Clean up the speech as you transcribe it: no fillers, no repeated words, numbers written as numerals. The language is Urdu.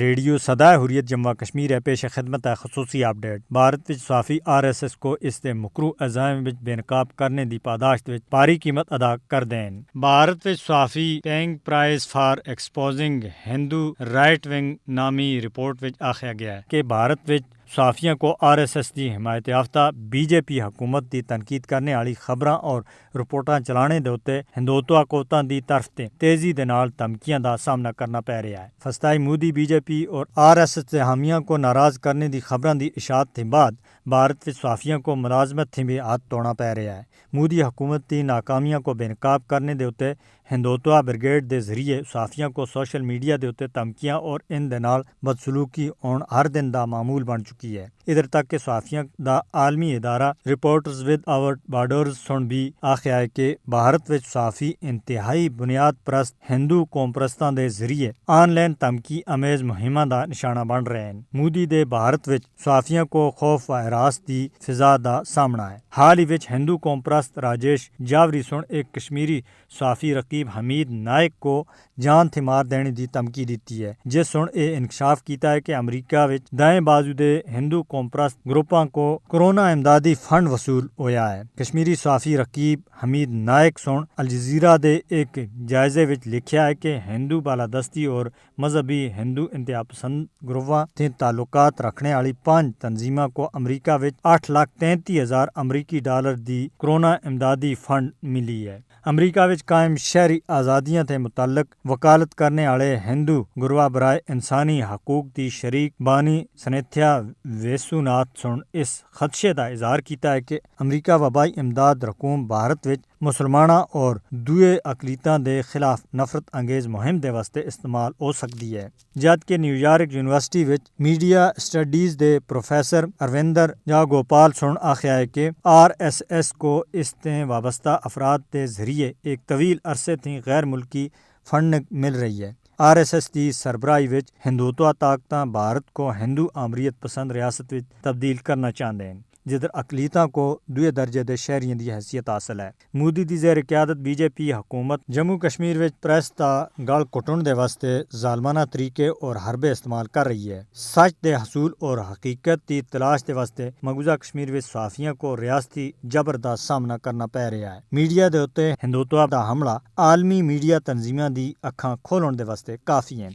ریڈیو صدائے حریت جموں کشمیر ہے پیش خدمت ہے خصوصی اپڈیٹ۔ بھارت وچ صافی RSS کو اس دے مکروہ عزائم وچ بے نقاب کرنے دی پاداشت وچ بھاری قیمت ادا کر دین۔ بھارت وچ صافی paying price for exposing Hindu right wing نامی رپورٹ وچ آخیا گیا ہے کہ بھارت وچ صحافیوں کو RSS دی حمایت یافتہ BJP حکومت دی تنقید کرنے والی خبراں اور رپورٹاں چلانے دے اوتے ہندوتوا قوتاں دی طرف تے تیزی دے نال دھمکیاں دا سامنا کرنا پے رہا ہے۔ فسطائی مودی BJP اور RSS دے حامیاں کو ناراض کرنے دی خبراں دی اشاعت تھی بعد بھارت وچ صحافیوں کو ملازمت تھی بھی ہاتھ توڑنا پے رہا ہے۔ مودی حکومت دی ناکامیاں کو بے نقاب کرنے دے اوتے ہندوتوا بریگیڈ دے ذریعے صحافیوں کو سوشل میڈیا دے اوتے دھمکیاں اور ان دے نال بدسلوکی ہون ہر دن دا معمول بن چکی ہے۔ ادھر تک کہ صحافیوں دا عالمی ادارہ رپورٹرز ود آؤٹ بارڈرز سن بھی آخیا ہے کہ بھارت وچ صحافی انتہائی بنیاد پرست ہندو قوم پرستاں دے ذریعے آن لائن دھمکی امیز مہماں دا نشانہ بن رہے ہیں۔ مودی دے بھارت وچ صحافیوں کو خوف و ہراس دی فضا دا سامنا ہے۔ حال ہی وچ ہندو قوم پرست راجیش جاوری سن ایک کشمیری صحافی رقیب حمید نائک کو جان تھی مار دینے دی دھمکی دیتی ہے، جس سن اے انکشاف کیتا ہے کہ امریکہ وچ دائیں بازو دے ہندو قوم پرست گروپاں کو کرونا امدادی فنڈ وصول ہویا ہے۔ کشمیری صحافی رقیب حمید نائک سن الجزیرہ دے ایک جائزے وچ لکھیا ہے کہ ہندو بالادستی اور مذہبی ہندو انتہا پسند گروپاں تھی تعلقات رکھنے والی 5 تنظیماں کو امریکہ وچ 8,33,000 امریکی ڈالر دی کرونا امدادی فنڈ ملی ہے۔ امریکہ وچ قائم شہری آزادیاں تے متعلق وکالت کرنے والے ہندو گروہ برائے انسانی حقوق دی شریک بانی سنیتھیا ویسو ناتھ سن اس خدشے دا اظہار کیتا ہے کہ امریکہ وبائی امداد رقوم بھارت وچ مسلماناں اور دوئے اقلیتاں دے خلاف نفرت انگیز مہم دے واسطے استعمال ہو سکتی ہے، جبکہ نیویارک یونیورسٹی وچ میڈیا اسٹڈیز دے پروفیسر اروندر جاگوپال سن آخیا ہے کہ RSS کو اس تے وابستہ افراد دے ذریعے ایک طویل عرصے تھی غیر ملکی فنڈنگ مل رہی ہے۔ RSS دی سربراہی وچ ہندوتوا طاقتاں بھارت کو ہندو آمریت پسند ریاست وچ تبدیل کرنا چاہندے ہیں، جدھر اقلیتاں کو دوئے درجے دے شہریوں دی حیثیت حاصل ہے۔ مودی دی زیر قیادت BJP حکومت جموں کشمیر وچ پریس دا گل کٹن دے واسطے ظالمانہ طریقے اور حربے استعمال کر رہی ہے۔ سچ دے حصول اور حقیقت دی تلاش دے واسطے مقبوضہ کشمیر وچ صحافیوں کو ریاستی جبر دا سامنا کرنا پے رہا ہے۔ میڈیا دے اوتے ہندوتوا دا حملہ عالمی میڈیا تنظیماں دی اکھاں کھولن دے واسطے کافی ہیں۔